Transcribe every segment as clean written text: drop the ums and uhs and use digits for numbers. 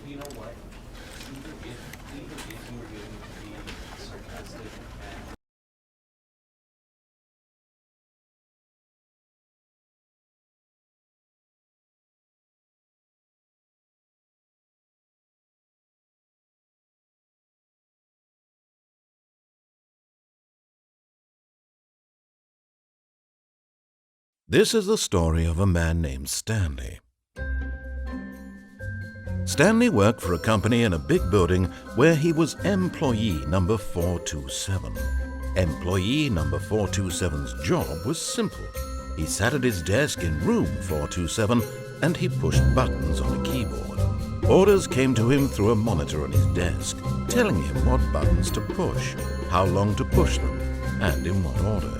You know what? Even if you were going to be sarcastic and This is the story of a man named Stanley. Stanley worked for a company in a big building where he was employee number 427. Employee number 427's job was simple. He sat at his desk in room 427 and he pushed buttons on a keyboard. Orders came to him through a monitor on his desk, telling him what buttons to push, how long to push them, and in what order.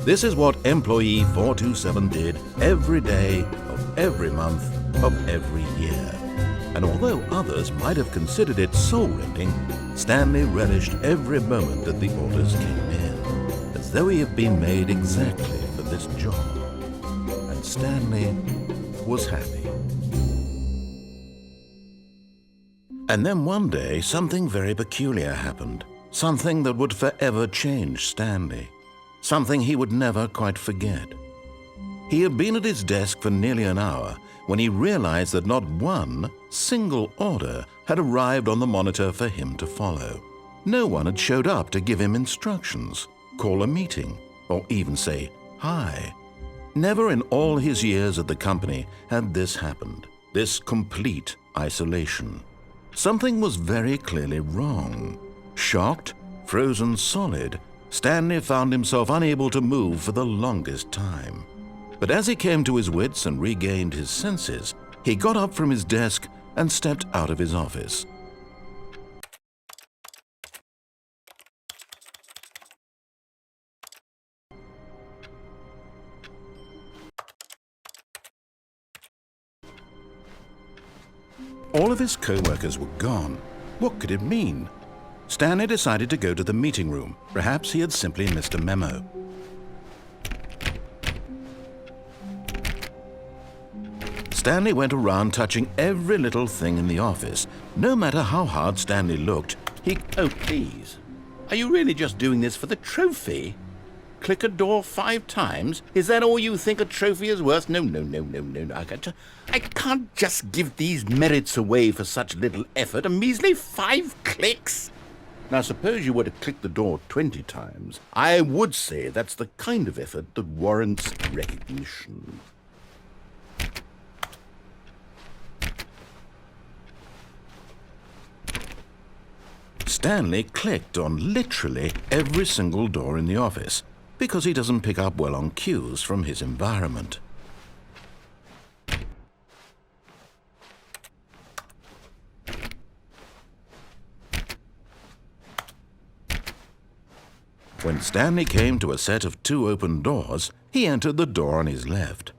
This is what employee 427 did every day of every month of every year. And although others might have considered it soul-rending, Stanley relished every moment that the orders came in, as though he had been made exactly for this job. And Stanley was happy. And then one day, something very peculiar happened, something that would forever change Stanley. Something he would never quite forget. He had been at his desk for nearly an hour when he realized that not one single order had arrived on the monitor for him to follow. No one had showed up to give him instructions, call a meeting, or even say hi. Never in all his years at the company had this happened, this complete isolation. Something was very clearly wrong. Shocked, frozen solid, Stanley found himself unable to move for the longest time. But as he came to his wits and regained his senses, he got up from his desk and stepped out of his office. All of his co-workers were gone. What could it mean? Stanley decided to go to the meeting room. Perhaps he had simply missed a memo. Stanley went around touching every little thing in the office. No matter how hard Stanley looked, Oh, please. Are you really just doing this for the trophy? Click a door 5 times? Is that all you think a trophy is worth? No. I can't just give these merits away for such little effort. A measly 5 clicks? Now, suppose you were to click the door 20 times. I would say that's the kind of effort that warrants recognition. Stanley clicked on literally every single door in the office because he doesn't pick up well on cues from his environment. When Stanley came to a set of 2 open doors, he entered the door on his left.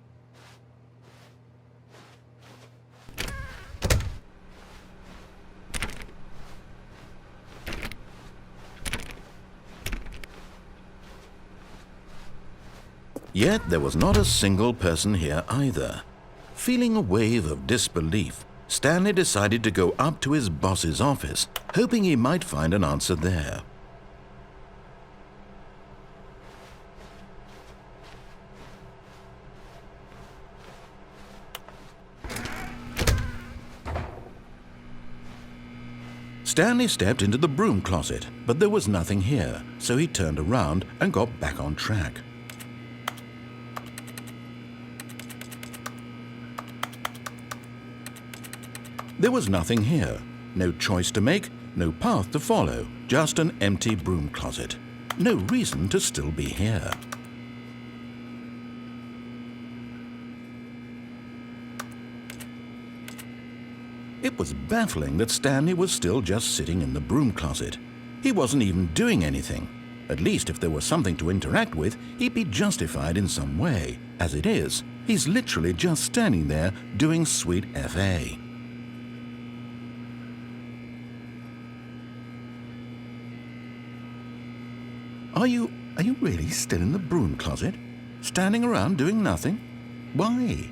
Yet there was not a single person here either. Feeling a wave of disbelief, Stanley decided to go up to his boss's office, hoping he might find an answer there. Stanley stepped into the broom closet, but there was nothing here, so he turned around and got back on track. There was nothing here, no choice to make, no path to follow, just an empty broom closet. No reason to still be here. It was baffling that Stanley was still just sitting in the broom closet. He wasn't even doing anything. At least if there was something to interact with, he'd be justified in some way. As it is, he's literally just standing there doing sweet FA. Are you really still in the broom closet? Standing around doing nothing? Why?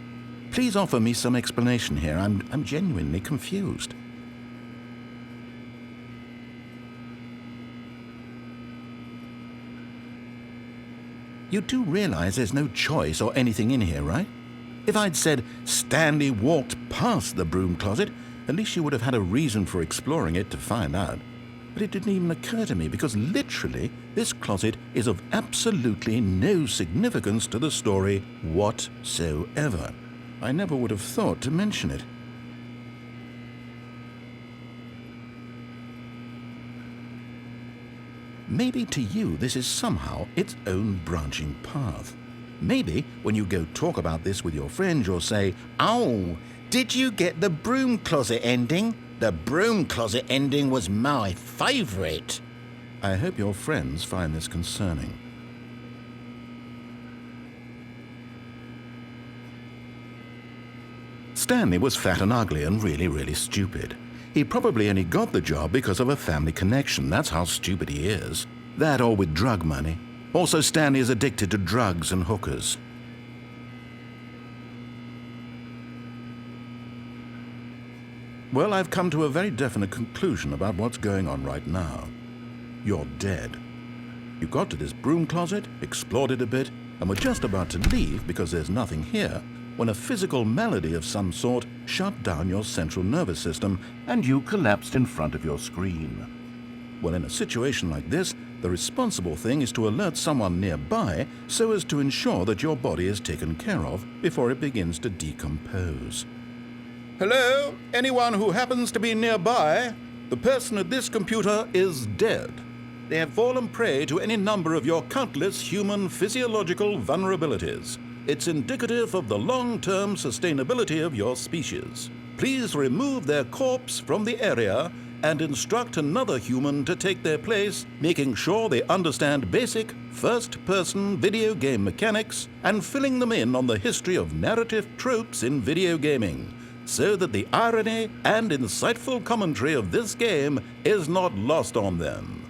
Please offer me some explanation here. I'm genuinely confused. You do realize there's no choice or anything in here, right? If I'd said Stanley walked past the broom closet, at least you would have had a reason for exploring it to find out. But it didn't even occur to me because literally this closet is of absolutely no significance to the story whatsoever. I never would have thought to mention it. Maybe to you this is somehow its own branching path. Maybe when you go talk about this with your friends you'll say, "Oh, did you get the broom closet ending? The broom closet ending was my favourite." I hope your friends find this concerning. Stanley was fat and ugly and really stupid. He probably only got the job because of a family connection. That's how stupid he is. That or with drug money. Also, Stanley is addicted to drugs and hookers. Well, I've come to a very definite conclusion about what's going on right now. You're dead. You got to this broom closet, explored it a bit, and were just about to leave because there's nothing here, when a physical malady of some sort shut down your central nervous system and you collapsed in front of your screen. Well, in a situation like this, the responsible thing is to alert someone nearby so as to ensure that your body is taken care of before it begins to decompose. Hello? Anyone who happens to be nearby? The person at this computer is dead. They have fallen prey to any number of your countless human physiological vulnerabilities. It's indicative of the long-term sustainability of your species. Please remove their corpse from the area and instruct another human to take their place, making sure they understand basic first-person video game mechanics and filling them in on the history of narrative tropes in video gaming, so that the irony and insightful commentary of this game is not lost on them.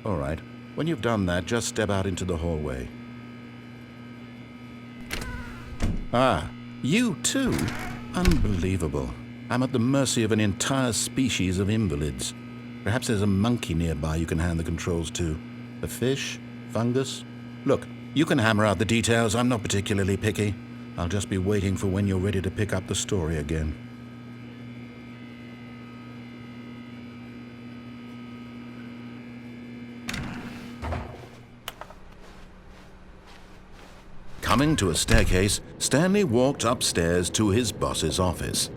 All right, when you've done that, just step out into the hallway. Ah, you too? Unbelievable. I'm at the mercy of an entire species of invalids. Perhaps there's a monkey nearby you can hand the controls to. A fish? Fungus? Look, you can hammer out the details. I'm not particularly picky. I'll just be waiting for when you're ready to pick up the story again. Coming to a staircase, Stanley walked upstairs to his boss's office.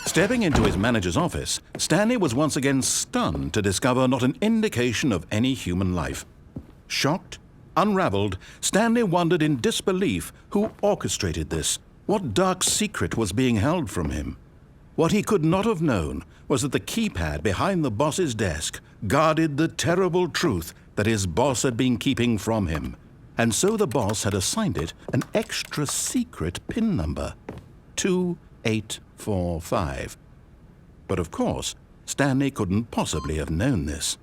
Stepping into his manager's office, Stanley was once again stunned to discover not an indication of any human life. Shocked, unraveled, Stanley wondered in disbelief who orchestrated this. What dark secret was being held from him? What he could not have known was that the keypad behind the boss's desk guarded the terrible truth that his boss had been keeping from him. And so the boss had assigned it an extra secret PIN number, 2845. But of course, Stanley couldn't possibly have known this.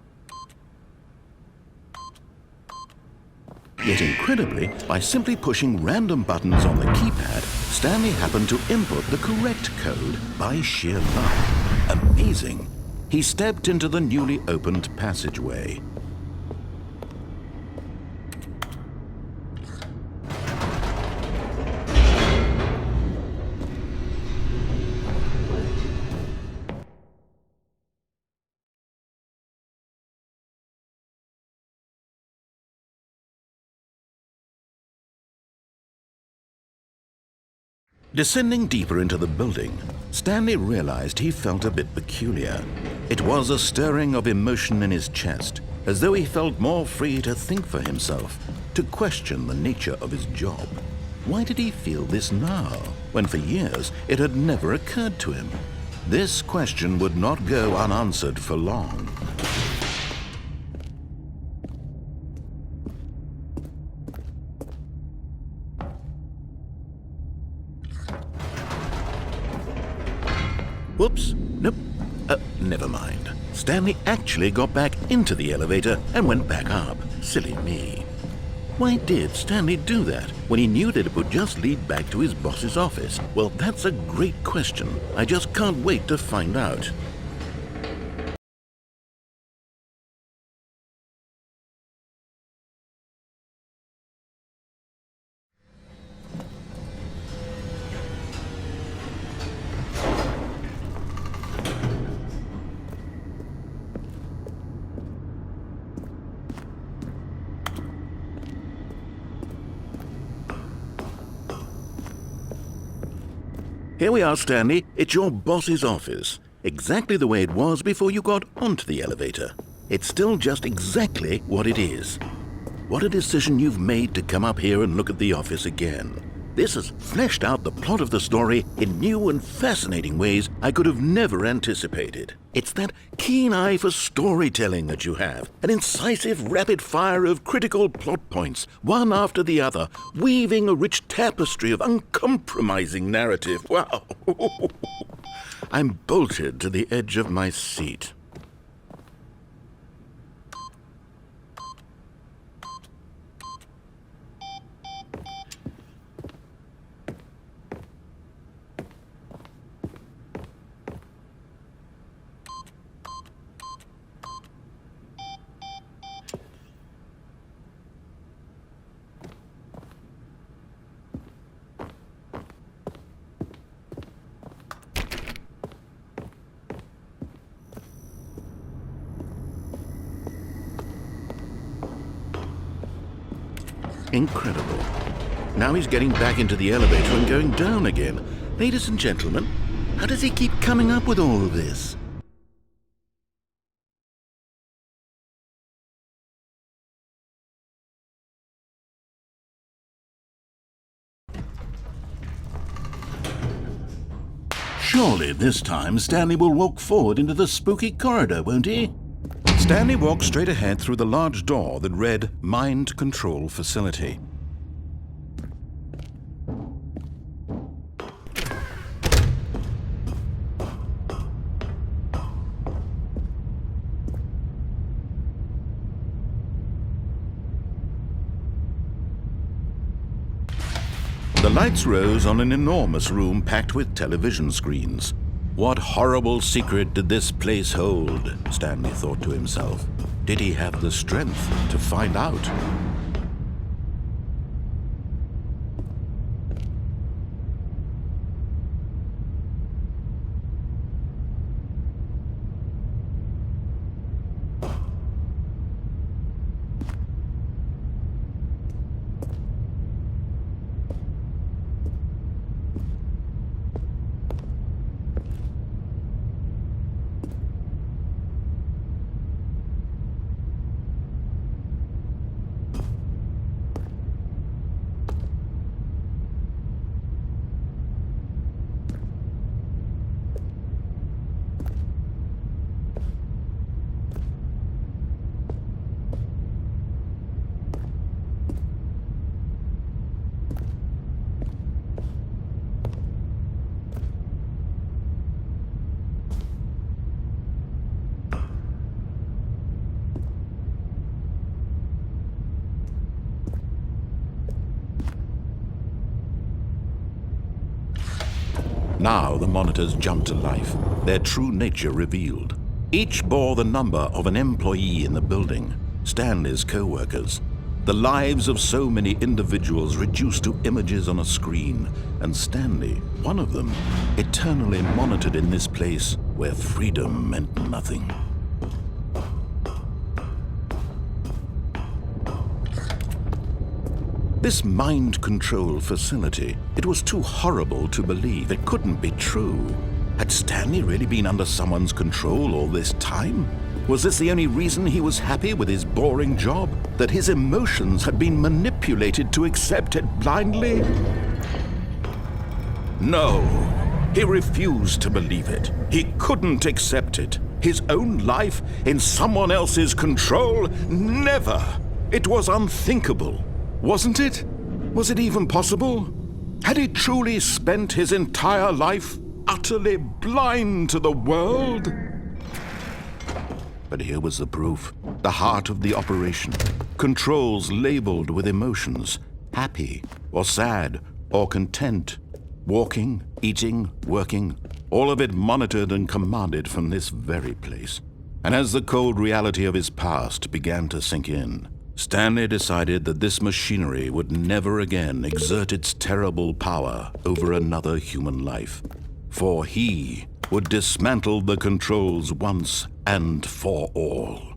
Yet incredibly, by simply pushing random buttons on the keypad, Stanley happened to input the correct code by sheer luck. Amazing. He stepped into the newly opened passageway. Descending deeper into the building, Stanley realized he felt a bit peculiar. It was a stirring of emotion in his chest, as though he felt more free to think for himself, to question the nature of his job. Why did he feel this now, when for years it had never occurred to him? This question would not go unanswered for long. Whoops, nope, never mind. Stanley actually got back into the elevator and went back up. Silly me. Why did Stanley do that when he knew that it would just lead back to his boss's office? Well, that's a great question. I just can't wait to find out. Here we are, Stanley. It's your boss's office. Exactly the way it was before you got onto the elevator. It's still just exactly what it is. What a decision you've made to come up here and look at the office again. This has fleshed out the plot of the story in new and fascinating ways I could have never anticipated. It's that keen eye for storytelling that you have, an incisive rapid fire of critical plot points, one after the other, weaving a rich tapestry of uncompromising narrative. Wow! I'm bolted to the edge of my seat. Incredible. Now he's getting back into the elevator and going down again. Ladies and gentlemen, how does he keep coming up with all of this? Surely this time Stanley will walk forward into the spooky corridor, won't he? Stanley walked straight ahead through the large door that read Mind Control Facility. The lights rose on an enormous room packed with television screens. What horrible secret did this place hold? Stanley thought to himself. Did he have the strength to find out? Now the monitors jumped to life, their true nature revealed. Each bore the number of an employee in the building, Stanley's co-workers. The lives of so many individuals reduced to images on a screen, and Stanley, one of them, eternally monitored in this place where freedom meant nothing. This mind control facility, it was too horrible to believe. It couldn't be true. Had Stanley really been under someone's control all this time? Was this the only reason he was happy with his boring job? That his emotions had been manipulated to accept it blindly? No, he refused to believe it. He couldn't accept it. His own life in someone else's control? Never! It was unthinkable. Wasn't it? Was it even possible? Had he truly spent his entire life utterly blind to the world? But here was the proof. The heart of the operation. Controls labeled with emotions. Happy, or sad, or content. Walking, eating, working. All of it monitored and commanded from this very place. And as the cold reality of his past began to sink in, Stanley decided that this machinery would never again exert its terrible power over another human life. For he would dismantle the controls once and for all.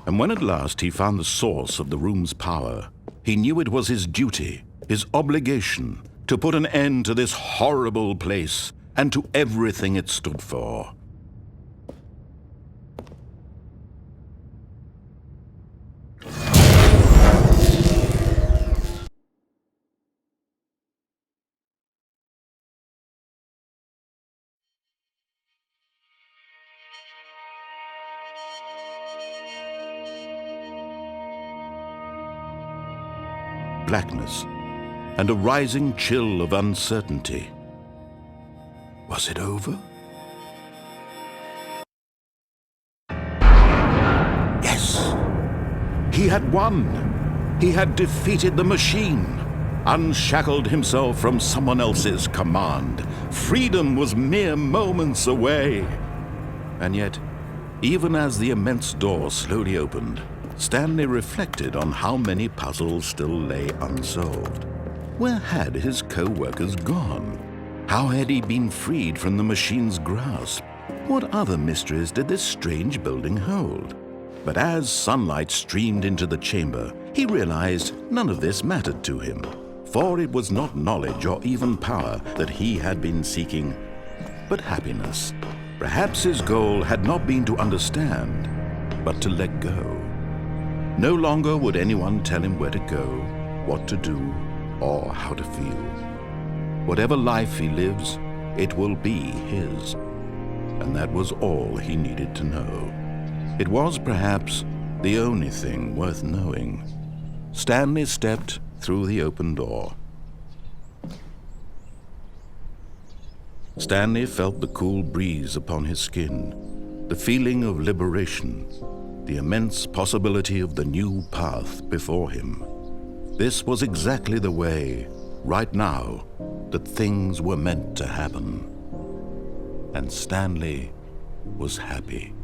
And when at last he found the source of the room's power, he knew it was his duty, his obligation, to put an end to this horrible place and to everything it stood for. Blackness, and a rising chill of uncertainty. Was it over? Yes! He had won! He had defeated the machine, unshackled himself from someone else's command. Freedom was mere moments away. And yet, even as the immense door slowly opened, Stanley reflected on how many puzzles still lay unsolved. Where had his co-workers gone? How had he been freed from the machine's grasp? What other mysteries did this strange building hold? But as sunlight streamed into the chamber, he realized none of this mattered to him, for it was not knowledge or even power that he had been seeking, but happiness. Perhaps his goal had not been to understand, but to let go. No longer would anyone tell him where to go, what to do, or how to feel. Whatever life he lives, it will be his. And that was all he needed to know. It was perhaps the only thing worth knowing. Stanley stepped through the open door. Stanley felt the cool breeze upon his skin, the feeling of liberation, the immense possibility of the new path before him. This was exactly the way, right now, that things were meant to happen. And Stanley was happy.